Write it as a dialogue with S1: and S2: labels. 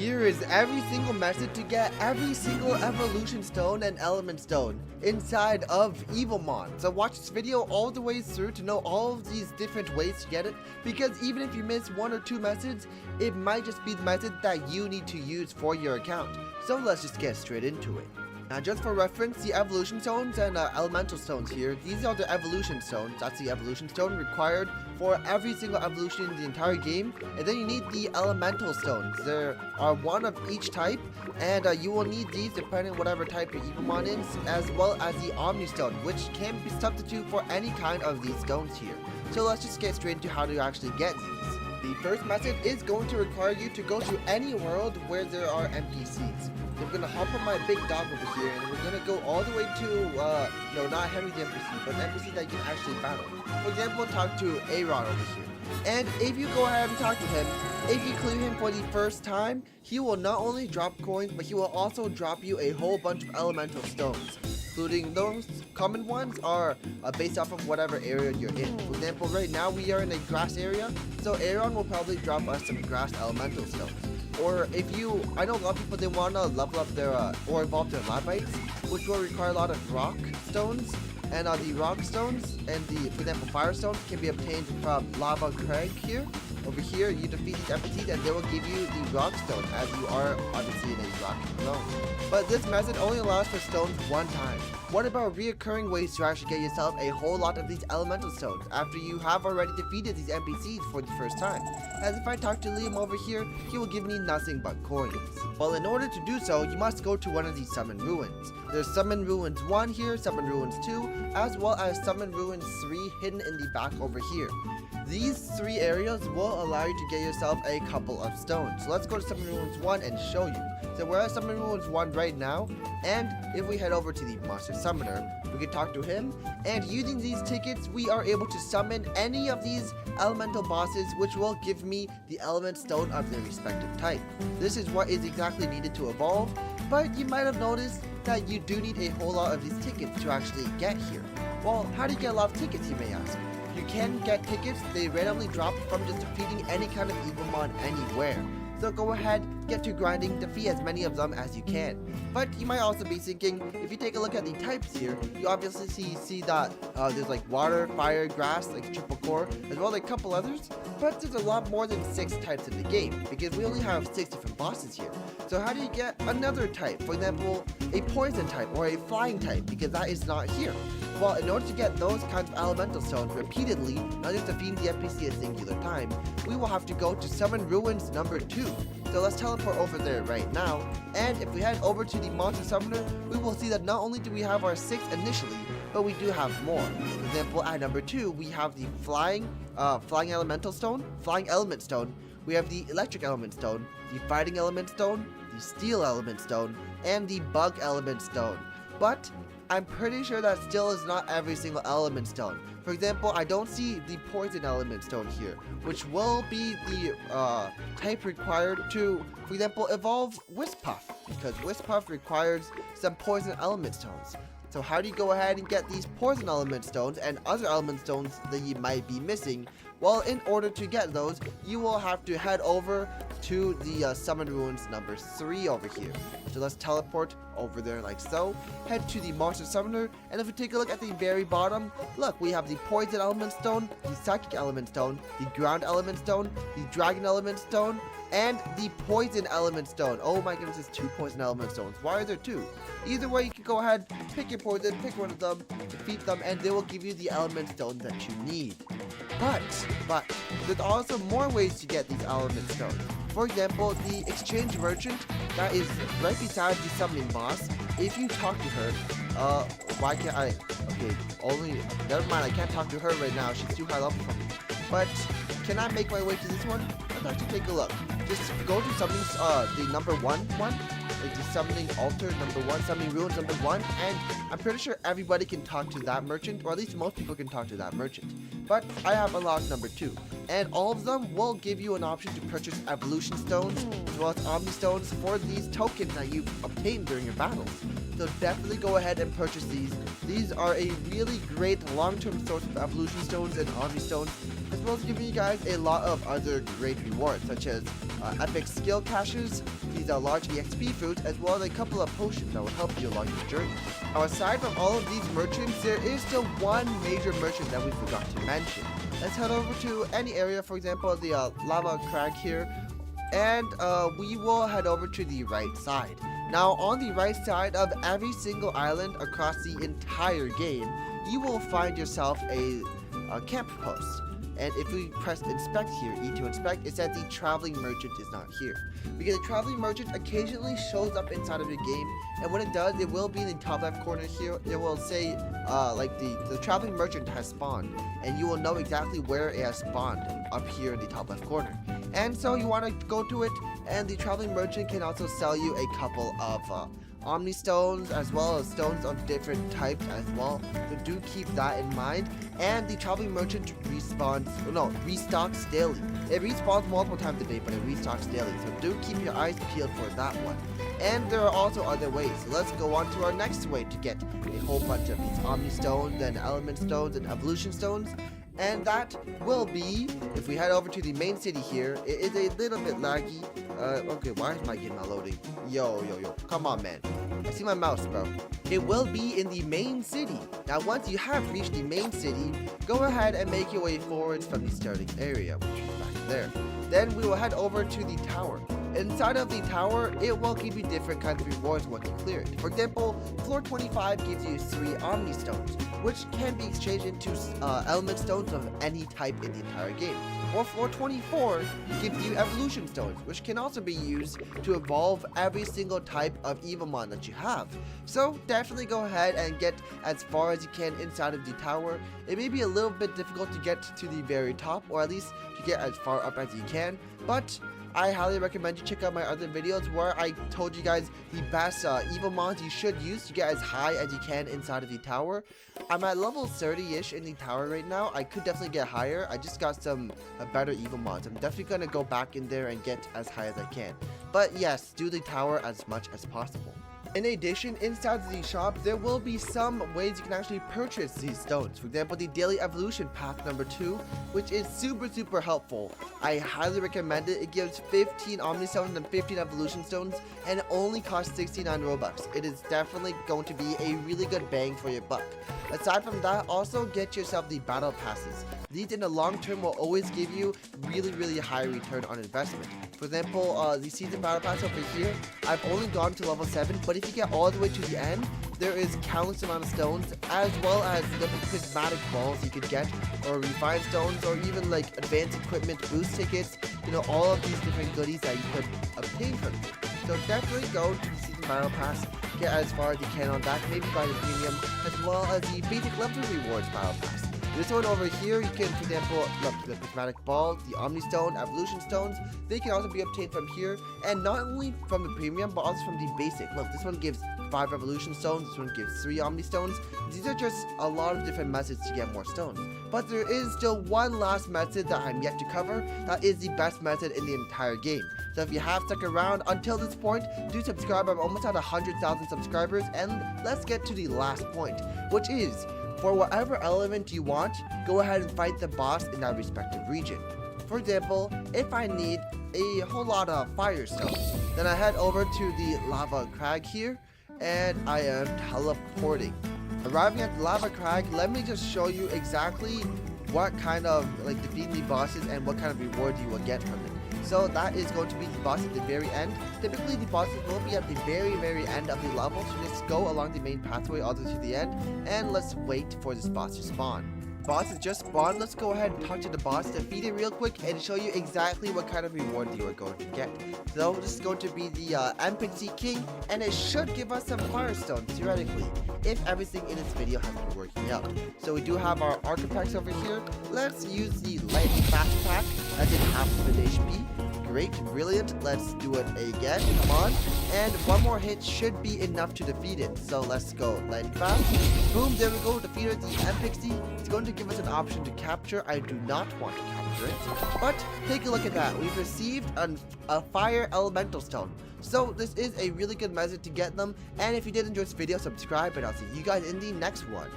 S1: Here is every single method to get every single evolution stone and element stone inside of Evomon. So watch this video all the way through to know all of these different ways to get it, because even if you miss one or two methods, it might just be the method that you need to use for your account. So let's just get straight into it. Now just for reference, the evolution stones and elemental stones here, these are the evolution stones. That's the evolution stone required for every single evolution in the entire game. And then you need the elemental stones. There are one of each type, and you will need these depending on whatever type your Evomon is, as well as the Omni stone, which can be substitute for any kind of these stones here. So let's just get straight into how to actually get these. The first method is going to require you to go to any world where there are NPCs. So we're going to hop on my big dog over here, and we're going to go all the way to, no, not Henry the NPC, but an NPC that you can actually battle. For example, talk to Aaron over here. And if you go ahead and talk to him, if you clear him for the first time, he will not only drop coins, but he will also drop you a whole bunch of elemental stones. Including those common ones are based off of whatever area you're in. For example, right now we are in a grass area, so Aaron will probably drop us some grass elemental stones. Or if you, I know a lot of people, they want to level up their, or evolve their labites, which will require a lot of rock stones. And the rock stones and the, for example, fire stones can be obtained from Lava Crag here. Over here, you defeat these NPCs and they will give you the rock stone, as you are obviously in a rock zone. But this method only allows for stones one time. What about reoccurring ways to actually get yourself a whole lot of these elemental stones after you have already defeated these NPCs for the first time? As if I talk to Liam over here, he will give me nothing but coins. Well, in order to do so, you must go to one of these summon ruins. There's summon ruins 1 here, summon ruins 2, as well as summon ruins 3 hidden in the back over here. These 3 areas will allow you to get yourself a couple of stones. So let's go to Summon Ruins 1 and show you. So we're at Summon Ruins 1 right now, and if we head over to the Monster Summoner, we can talk to him, and using these tickets, we are able to summon any of these elemental bosses, which will give me the element stone of their respective type. This is what is exactly needed to evolve, but you might have noticed that you do need a whole lot of these tickets to actually get here. Well, how do you get a lot of tickets, you may ask? You can get tickets, they randomly drop from just defeating any kind of Evomon anywhere. So go ahead, get to grinding, defeat as many of them as you can. But you might also be thinking, if you take a look at the types here, you obviously see that there's like water, fire, grass, like triple core, as well as a couple others. But there's a lot more than 6 types in the game, because we only have 6 different bosses here. So how do you get another type? For example, a poison type or a flying type, because that is not here. Well, in order to get those kinds of elemental stones repeatedly, not just defeating the NPC a singular time, we will have to go to Summon Ruins number 2. So let's teleport over there right now, and if we head over to the Monster Summoner, we will see that not only do we have our 6 initially, but we do have more. For example, at number 2, we have the flying elemental stone, flying element stone, we have the electric element stone, the fighting element stone, the steel element stone, and the bug element stone. But I'm pretty sure that still is not every single element stone. For example, I don't see the poison element stone here, which will be the type required to, for example, evolve Wispuff, because Wispuff requires some poison element stones. So how do you go ahead and get these poison element stones and other element stones that you might be missing? Well, in order to get those, you will have to head over to the Summon Ruins number 3 over here. So let's teleport over there like so, head to the Monster Summoner, and if we take a look at the very bottom, look, we have the Poison Element Stone, the Psychic Element Stone, the Ground Element Stone, the Dragon Element Stone, and the Poison Element Stone. Oh my goodness, it's 2 Poison Element Stones. Why are there 2? Either way, you can go ahead, pick your poison, pick one of them, defeat them, and they will give you the Element Stone that you need. But, there's also more ways to get these Element Stones. For example, the Exchange Merchant that is right beside the Summoning Boss. If you talk to her, why can't I? Okay, never mind, I can't talk to her right now. She's too high level for me. But can I make my way to this one? Let's actually take a look. Just go to summoning, the number 1, like the Summoning Altar number 1, Summoning Ruins number 1, and I'm pretty sure everybody can talk to that merchant, or at least most people can talk to that merchant. But I have unlocked number 2, and all of them will give you an option to purchase evolution stones, as well as omni stones for these tokens that you obtain during your battles. So definitely go ahead and purchase these. These are a really great long-term source of evolution stones and omni stones, as well as giving you guys a lot of other great rewards, such as epic skill caches, these are large EXP fruits, as well as a couple of potions that will help you along your journey. Now, aside from all of these merchants, there is still one major merchant that we forgot to mention. Let's head over to any area, for example, the lava crag here, and we will head over to the right side. Now, on the right side of every single island across the entire game, you will find yourself a camp post. And if we press inspect here, E to inspect, it says the traveling merchant is not here. Because the traveling merchant occasionally shows up inside of the game, and when it does, it will be in the top left corner here. It will say like the traveling merchant has spawned, and you will know exactly where it has spawned up here in the top left corner. And so you want to go to it, and the traveling merchant can also sell you a couple of Omni stones, as well as stones of different types as well. So do keep that in mind. And the traveling merchant restocks daily. It respawns multiple times a day, but it restocks daily. So do keep your eyes peeled for that one. And there are also other ways. So let's go on to our next way to get a whole bunch of these Omni stones and element stones and evolution stones. And that will be, if we head over to the main city here, it is a little bit laggy. Okay, why is my game not loading? Yo, come on, man. I see my mouse, bro. It will be in the main city. Now, once you have reached the main city, go ahead and make your way forwards from the starting area, which is back there. Then we will head over to the tower. Inside of the tower, it will give you different kinds of rewards once you clear it. For example, floor 25 gives you 3 Omni stones, which can be exchanged into element stones of any type in the entire game. Or floor 24 gives you evolution stones, which can also be used to evolve every single type of Evomon that you have. So definitely go ahead and get as far as you can inside of the tower. It may be a little bit difficult to get to the very top, or at least to get as far up as you can, but I highly recommend you check out my other videos where I told you guys the best Evomons you should use to get as high as you can inside of the tower. I'm at level 30-ish in the tower right now. I could definitely get higher. I just got some better Evomons. I'm definitely going to go back in there and get as high as I can. But yes, do the tower as much as possible. In addition, inside the shop, there will be some ways you can actually purchase these stones. For example, the Daily Evolution Pack number 2, which is super helpful. I highly recommend it. It gives 15 Omni Stones and 15 Evolution Stones, and it only costs 69 Robux. It is definitely going to be a really good bang for your buck. Aside from that, also get yourself the Battle Passes. These in the long term will always give you really high return on investment. For example, the Season Battle Pass over here, I've only gone to level 7, but if you get all the way to the end, there is countless amount of stones, as well as the prismatic balls you could get, or refined stones, or even like advanced equipment boost tickets, you know, all of these different goodies that you could obtain from it. So definitely go to the Season Battle Pass, get as far as you can on that, maybe buy the premium, as well as the basic level rewards Battle Pass. This one over here, you can, for example, look, the prismatic balls, the Omni Stone, Evolution Stones, they can also be obtained from here, and not only from the premium, but also from the basic. Look, this one gives 5 Evolution Stones, this one gives 3 Omni Stones. These are just a lot of different methods to get more stones. But there is still one last method that I'm yet to cover, that is the best method in the entire game. So if you have stuck around until this point, do subscribe. I'm almost at 100,000 subscribers, and let's get to the last point, which is, for whatever element you want, go ahead and fight the boss in that respective region. For example, if I need a whole lot of fire stones, then I head over to the lava crag here, and I am teleporting. Arriving at the lava crag, let me just show you exactly what kind of defeating the bosses and what kind of reward you will get from it. So that is going to be the boss at the very end. Typically the bosses will be at the very end of the level, so just go along the main pathway all the way to the end, and let's wait for this boss to spawn. Boss is just spawned. Let's go ahead and talk to the boss, defeat it real quick, and show you exactly what kind of reward you are going to get. So this is going to be the NPC King, and it should give us some Firestones, theoretically, if everything in this video has been working out. So we do have our architects over here. Let's use the Lightning Fast Attack, as in half of an HP. Great, brilliant. Let's do it again. Come on. And one more hit should be enough to defeat it. So let's go. Lightning fast. Boom, there we go. Defeated the NPC. It's going to give us an option to capture. I do not want to capture it. But take a look at that. We've received a Fire Elemental Stone. So this is a really good method to get them. And if you did enjoy this video, subscribe, and I'll see you guys in the next one.